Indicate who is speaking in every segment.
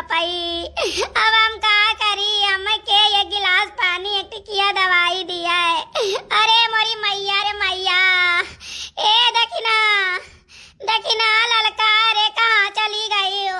Speaker 1: बपाई। अब हम का करी, हमें के एक गिलास पानी एक टिकिया दवाई दिया है। अरे मोरी मैया रे मैया, ए दखिना दखिना ललका रे कहाँ चली गई हो?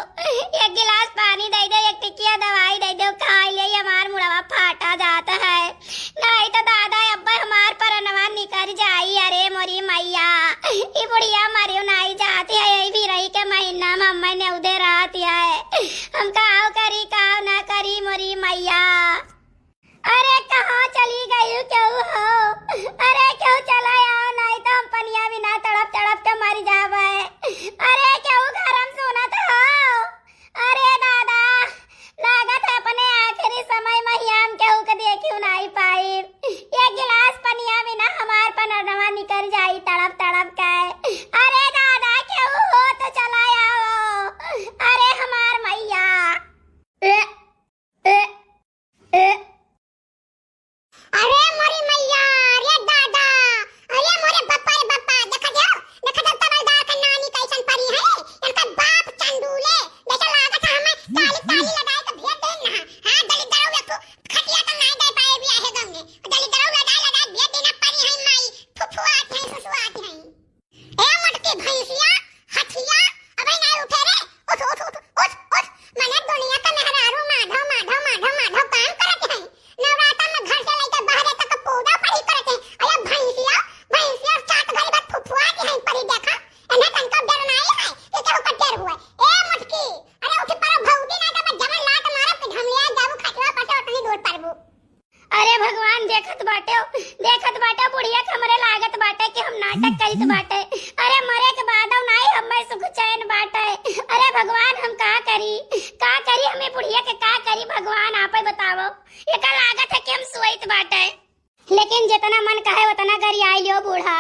Speaker 1: एक गिलास पानी दे दो, एक टिकिया दवाई दे दो, खा ले हमार मुड़वा फाटा जाता है, नहीं तो दादा अब्बा हमार परनवा निकल जाई। अरे मोरी मैया, ये बुढ़िया मरियो नहीं जाती है, यही भी रही के महीना में अम्मा ने उधर रहती है। हम काव करी काव ना करी मोरी मैया। अरे कहाँ चली गई क्यों हो? अरे क्यों चला आओ, नहीं तो हम पनिया बिना तड़प तड़प के मर जावे। अरे क्यों गरम सुनत हो? अरे दादा, लागत है अपने आखिरी समय में ही हम केहू के देखियो नहीं पाई। एक गिलास पनिया बिना हमार पनरवा निकल जाई तड़प तड़प के। अरे दादा क्यों हो तो चला आओ। अरे हमार मैया। अरे मोरी मैया रे दादा, अरे मोरे बप्पा रे बप्पा, देखा दो तबलदार का नानी कैसन परी है। इनका बाप चंदूले जैसा लागत है, हमें ताली ताली लगाए तो भेज देना। हां दलित दरो खटिया तो नहीं दे पाए भी आहे गंगे, दलित दरो लगाए भेज देना। परी है माई फुफुआत है सुसुआत है। ए मटकी भैंसिया हथिया अबे नहीं उठे रे, उठ उठ उठ उठ उठ। मने दुनिया का मेहरारू माधव माधव माधव माधव काम करते हैं। नवरात्र में घर से लेकर बाहर तक पूजा पड़ी करते हैं। अरे भैंसिया भैंसिया सात घड़ी बाद फुफुआत है परी, देखा इन्हें तनका डर नहीं है कि क्या कटेर हुआ। ए मटकी अरे उठ पर भौदी ना तो जमन लात मारे पे धमलिया जाबू खटवा पसे उतनी दूर परबू। अरे भगवान देखत बाटे बुढ़िया हमरे लागत बाटे कि हम नाटक करित बाटे। अरे मरे के बाद नहीं हमें सुख चैन बाटे। अरे भगवान हम का करी हमें बुढ़िया के का करी, भगवान आप ही बताओ। ये का लागत है कि हम सोइत बाटे, लेकिन जितना मन कहे उतना गरिया लियो बूढ़ा,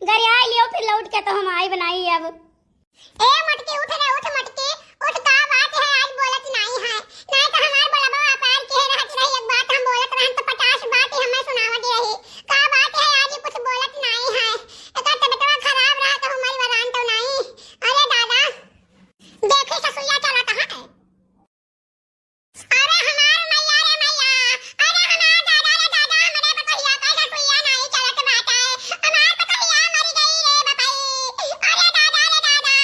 Speaker 1: गरिया लियो फिर लौट के तो हम आई बनाई। अब ए मटकी उठ रे उठ मटकी उठ, का बात है आज बोलत नहीं है, नहीं तो हमार बड़ा बाबा पैर के रहत रही। एक बात हम बोलत रहन तो 50 बात ही हमें सुनावत रही। का बात है आज कुछ बोलत नहीं है, एका तबीयत खराब रहा तो हमारी वरान तो नहीं। अरे दादा देखे ससुया चला कहां है? अरे हमार मैया रे मैया, अरे हमार दादा रे दादा, हमरे बकरिया का ससुया नहीं चलत बात है, हमार बकरिया मर गई रे बपाई। अरे दादा रे दादा,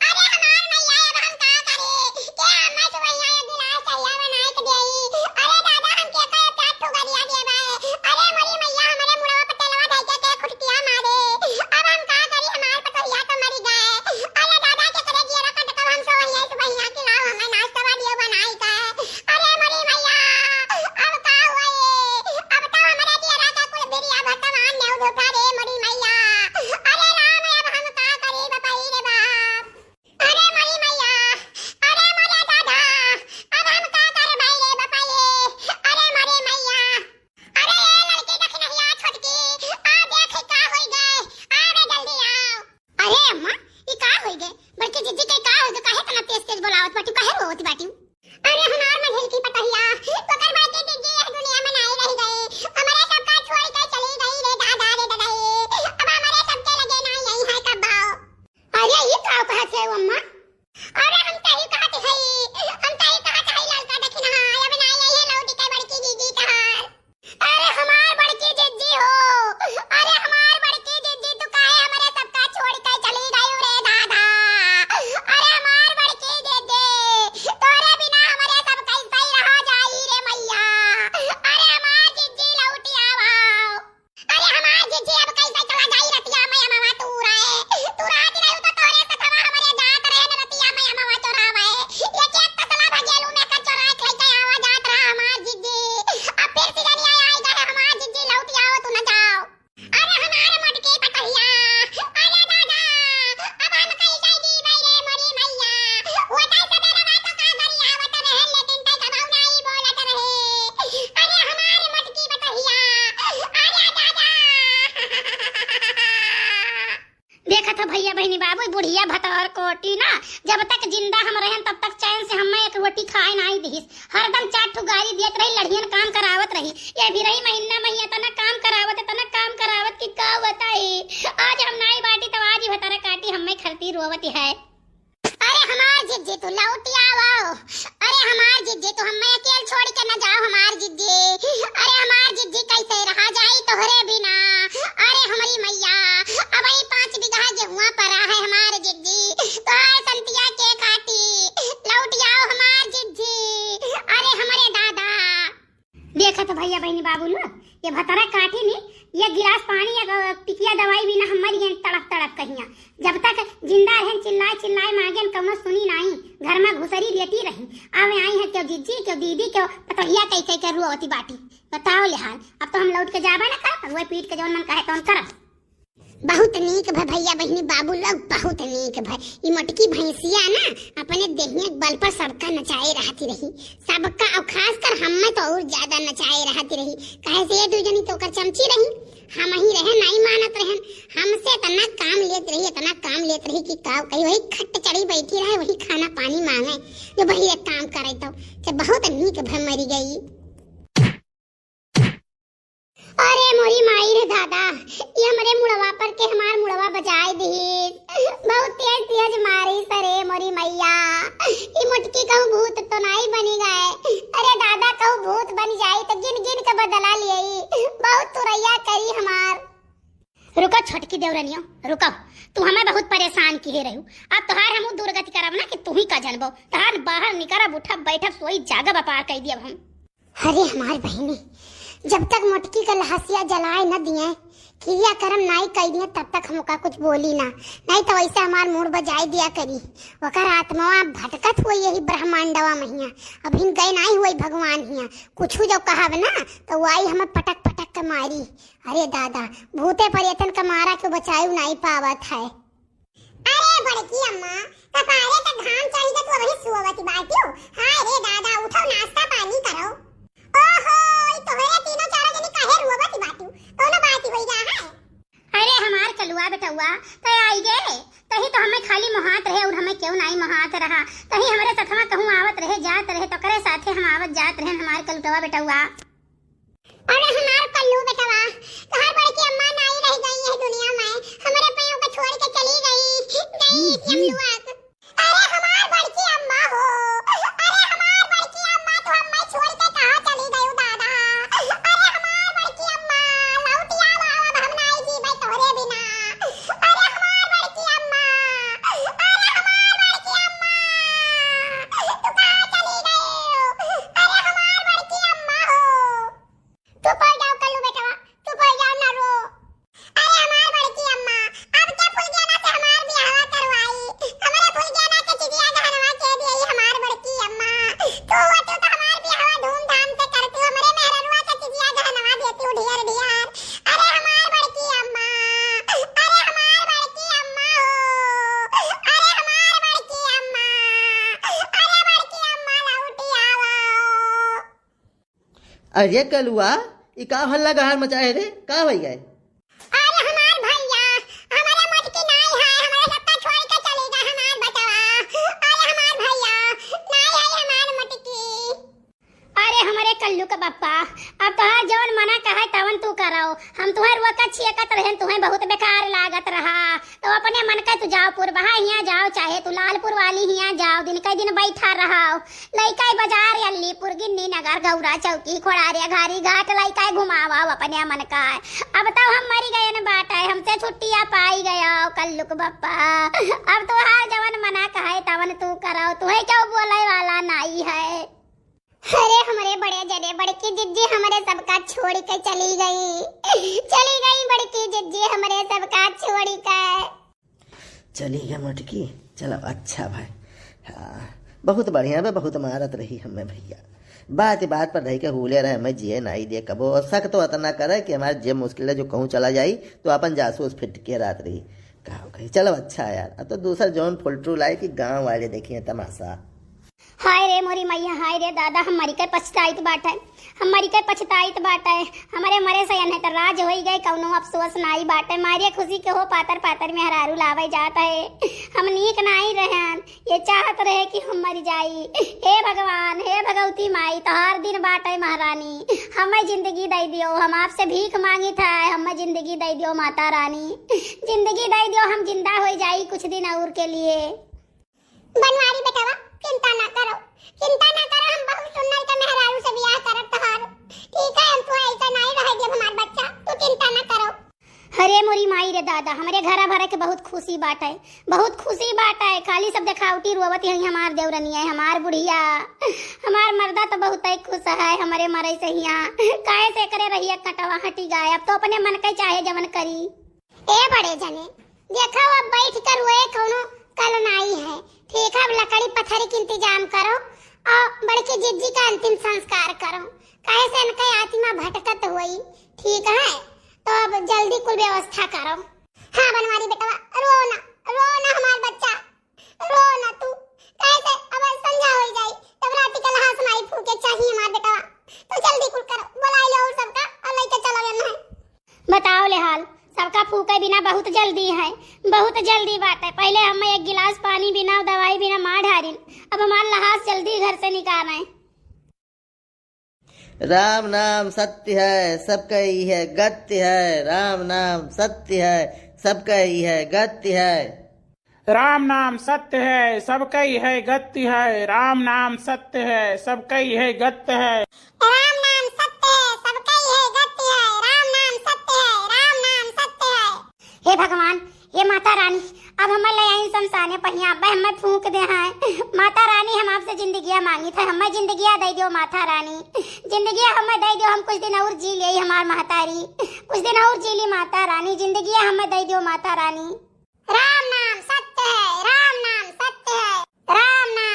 Speaker 1: अरे हमार मैया अब हम का करे के हमें सुवैया गिलास चाहिए बनाए के देई। अरे दादा हम के का पेट ठुकरिया देबे। अरे मोरी मैया हमरे मुड़वा पे तेलवा धइ के खुटकिया मारे। अब हम का करी, हमार बकरिया तो मर गए। अरे दादा के करे जीरा का तो हम सुवैया खिलाओ, हमें नाश्ता दियो बनाई का। अरे मोरी मैया अब का हुए, अब तो हमरे जीरा का कुल बिरिया भगवान ने धोखा रे मोरी मैया। अरे राम अब हम का करे बपाई रे बाप। अरे मोरी मैया, अरे मोरे दादा, अब हम का करे भाई रे बपाई। अरे मोरी मैया, अरे ये लड़की दखनहिया छोटकी आ देख का होई गए, आ रे जल्दी आओ। अरे अम्मा ई का होई गए, बड़की जीजी के का होई गए, काहे तना तेज तेज बोलावत बाटी, काहे रोवत बाटी? अरे हमार मझिल की पतहिया पकड़ बाटी दीदी इस दुनिया में नहीं रह गई, हमारे सबका छोड़ के चली गई रे दादा रे दादा। अब हमारे सबके लगे नहीं यही है कबाओ। अरे ये का कहत है अम्मा? अरे हम तही कहत है, हम तही कहत है लड़का देखिन हां अब नहीं यही है लौटी के बड़की दीदी कहां। अरे हमार बड़की दीदी हो, अरे हमार बड़की दीदी तो काहे हमारे सबका छोड़ के चली गई रे दादा। अरे हमार बड़की दीदी तोरे बिना हमारे सब कैसे रह जाई रे मैया। अरे हमार दीदी लौटी आओ। अरे हमार दीदी अब कैसे चला जाई रतिया में मामा तू रात रही तो तोरे सखवा हमारे जात रहे न रतिया में मामा चोरावे। ये चेक तसला भगेलू में कर चोरा के लेके आवा जात रहा हमार दीदी। अब फिर सिगनिया आई गए हमार दीदी लौटी आओ तू न जाओ। अरे हमार मटकी पतहिया, अरे दादा अब हम कैसे दी भाई रे मोरी मैया। वो कैसे मेरा बात का गरियावत रहे लेकिन तै दबाव नहीं बोलत रहे। अरे हमार मटकी पतहिया, अरे दादा। देखा था भैया बहनी बाबू बुढ़िया भतौर कोटी ना, जब तक जिंदा हम रहन तब तक चैन से हमें एक रोटी खाए नहीं दिस। हरदम चाट ठुगारी देत रही, लड़ियन काम करावत रही। ये भी रही महीना मैया तना काम करावत कि का बताई। आज हम नहीं बाटी तो आज ही भतारा काटी हमें खरती रोवती है। अरे हमार जिज्जी तू लौटी आओ। अरे अरे हमार जिज्जी तो हम अकेले छोड़ के न जाओ हमार जिज्जी। अरे हमार जिज्जी कैसे रहा जाई तोहरे बिना। अरे हमारी मैया अब 5 बीघा गेहुआ पड़ा है हमार जिज्जी, तो संतिया के खाती लौट जाओ हमार जिज्जी। अरे हमारे दादा देखा तो भैया बहनी बाबू न ये भतरा काटी नहीं, ये गिलास पानी या टिकिया दवाई भी ना हमारी ये तड़प तड़प कहिया। जब तक जिंदा रहन चिल्लाए चिल्लाए मांगे कम सुनी नहीं, घर में घुसरी लेती रही। आवे आई है क्यों जिज्जी क्यों दीदी क्यों पतोहिया कैसे कर रुआवती बाटी बताओ ले हाल। अब तो हम लौट के जाबा ना कर वो पीट के जौन मन कहे तौन कर। बहुत नीक भाई भैया बहनी बाबू लोग बहुत नीक भाई। ये मटकी भैंसिया ना अपने देहिया बल पर सबका नचाए रहती रही, सबका और खास कर हम में तो और ज्यादा नचाए रहती रही। कहे से ये दुजनी तो कर चमची रही, हम ही रहे नहीं मानत रहन। हमसे इतना काम लेत रही इतना काम लेत रही कि का कही वही खट चढ़ी बैठी रहे वही खाना पानी मांगे जो वही एक काम करे तो बहुत नीक भाई मरी गई। अरे मोरी माई रे दादा ये हमारे मुड़वा पर के हमार मुड़वा बजाए दी बहुत तेज तेज मारी सरे मोरी मैया। ये मुटकी कहूँ भूत तो नहीं बनी गए। अरे दादा कहूँ भूत बन जाई तो गिन गिन के बदला लिए बहुत तुरैया करी हमार। रुको छोटकी देवरनियो रुको, तू हमें बहुत परेशान किए रहू। अब तोहार हम दुर्गति करब ना कि तू ही का जनबो तहार बाहर निकरब उठब बैठब सोई जागब अपार कह दियब हम। अरे हमार बहनी जब तक मटकी का लहसिया जलाए न दिए क्रिया कर्म नहीं कर दिए तब तक हमका कुछ बोली ना, नहीं तो वैसे हमार मूड बजाई दिया करी। वकर आत्मा भटकत हुई यही ब्रह्मांडवा महिया अब हिन गए नहीं हुई भगवान हिया कुछ जो कहब ना तो वही हमें पटक पटक के मारी। अरे दादा भूते पर्यटन का मारा के बचायु नहीं पावत है। अरे बड़की अम्मा कपारे का घाम चाहिए तो वही सुवती बाटियो। हाय रे दादा उठो नाश्ता पानी करो। ओहो तोहरे तीनों चारों जनी काहे रुवती बाटियो कोनो बात होई जा है। अरे हमार कलुआ बेटुआ तय आई गे तही तो हमें खाली मोहात रहे और हमें क्यों नहीं मोहात रहा। तही हमारे सथवा कहूं आवत रहे जात रहे तो करे साथे हम आवत जात रहे हमार कलुआ बेटुआ। अरे हमार कल्लू बेटवा तोहर बड़की अम्मा नहीं रह गई है दुनिया में, हमारे पैरों को छोड़ के चली गई यमलुआ। अरे हमार बड़की अम्मा हो, अरे हमार बड़की अम्मा तो हमें छोड़ के कहां चली गई दादा। अरे हमार बड़की अम्मा लौटिया बाबा हम नहीं जी भाई तोरे बिना। अरे हमार बड़की अम्मा, अरे हमार बड़की अम्मा तू कहां चली गई। अरे हमार बड़की अम्मा हो तू पड़ जाओ कल्लू बेटवा तू पड़ जाओ ना रो। अरे हमार बड़की अम्मा अब क्या फूल गया ना से हमार ब्याह करवाई, हमारे फूल गया ना के चिड़िया गहनवा के दिए हमार बड़की अम्मा। तो वो तो हमार ब्याह धूमधाम से करती हो हमारे मेहरनुआ के चिड़िया गहनवा देती हो ढेर ढेर। अरे हमार बड़की अम्मा, अरे हमार बड़की अम्मा हो, अरे हमार बड़की अम्मा, अरे बड़की अम्मा लौटी आओ।
Speaker 2: अरे कलुआ ई का हल्ला गहार मचाए रे का भई गए।
Speaker 1: अरे हमार भैया हमारे मटकी नहीं है हमारे सबका छोड़ के चले गए हमार बचवा। अरे हमार भैया नहीं है हमार मटकी। अरे हमारे कल्लू का पप्पा अब तोहार जवन मना कहे तवन तू कराओ। हम तुम्हारे वक्त छियकत रहन तुम्हें बहुत बेकार लागत रहा तो अपने मन के तू जाओ पुरबहा हिया जाओ चाहे तू लालपुर वाली हिया जाओ दिन कई दिन बैठा रहाओ। लइका बाजार अलीपुर गिन्नी नगर गौरा चौकी खोड़ारिया घारी घाट लइका घुमावाओ अपने मन का। अब तो हम मरी गए न बाटा हमसे छुट्टियां पाई गया कल्लू के पप्पा। अब तोहार जवन मना कहे तवन तू कराओ तुम्हें क्यों बोले वाला नहीं है। अरे हमारे बड़े जने बड़की जिज्जी हमारे सबका छोड़ के चली गई बड़की जिज्जी हमारे सबका छोड़ के
Speaker 2: चली गया मटकी चलो अच्छा भाई। हाँ बहुत बढ़िया बे बहुत मारत रही हमें भैया बात पर रह के हुले रहे हमें जिए नहीं दिए कबो शक तो इतना करे कि हमारे जेब मुश्किल है जो कहूँ चला जाई तो अपन जासूस फिट के रात रही कहा कही चलो अच्छा यार। अब तो दूसरा जौन फुलटू लाए कि गाँव वाले देखिए तमाशा।
Speaker 1: हाय रे मोरी मैया हाय रे दादा हम मरी के पछताइत बाटे हमारे मरे से नहीं तो राज हो गए कौनो अफसोस नहीं बाटे। मारिए खुशी के हो पातर पातर में हरारू लावे जाता है हम नीक नहीं रहन ये चाहत रहे कि हम मर जाई। हे भगवान हे भगवती माई तोहार दिन बाटे महारानी हमें जिंदगी दे दियो। हम आपसे भीख मांगी था हमें जिंदगी दे दियो माता रानी जिंदगी दे दियो हम जिंदा हो जाई कुछ दिन और के लिए। बनवारी बेटावा चिंता ना करो दादा हमरे घरा भरे के बहुत खुशी बाटे, बहुत खुशी बाटे। खाली सब देखावटी रोवत है हमार देवरनी है, हमार बुढ़िया, हमार मर्दा तो बहुत ही खुश है हमारे मरे से हिया। काहे से करे रहिए कटवा हटी गाय, अब तो अपने मन के चाहे जवन करी। ए बड़े जने देखो अब बैठ कर रोए कोनो कल नाई है, ठीक है। लकड़ी पत्थर के इंतजाम करो और बड़की जिज्जी का अंतिम संस्कार करो, काहे से इनका आत्मा भटकत हुई, ठीक है। तो अब जल्दी कुल व्यवस्था करो। हाँ बनवारी बेटा, रो ना हमार बच्चा, रो ना तू, कैसे अब संध्या हो जाई तब रात के लहा सुनाई फूके चाहिए हमार बेटा। तो जल्दी कुल करो, बुलाई लो और सबका और लेके चलो ना। बताओ ले हाल, सबका फूके बिना बहुत जल्दी है, बहुत जल्दी बात है। पहले हम एक गिलास पानी बिना दवाई बिना मार ढारिल, अब हमार लहास जल्दी घर से निकाल रहे।
Speaker 2: राम नाम सत्य है, सबका ही है गत्य है। राम नाम सत्य है, सबका ही है गत्य है।
Speaker 3: राम नाम सत्य है, सबका ही है गत्य है। राम नाम सत्य है, सबका ही है गत्य है।
Speaker 1: राम नाम सत्य है, सबका ही है गत्य है। राम नाम सत्य है, राम नाम सत्य है। हे भगवान, हे माता रानी, अब हमें ले आई शमशाने पहिया, अब हमें फूंक दे हैं। माता रानी हम आपसे जिंदगियां मांगी था, हमें जिंदगियां दे दो माता रानी, जिंदगियां हमें दे दो। हम कुछ दिन और जी ले हमार महतारी, कुछ दिन और जी ली माता रानी, जिंदगियां हमें दे दो माता रानी। राम नाम सत्य है, राम नाम सत्य है, राम नाम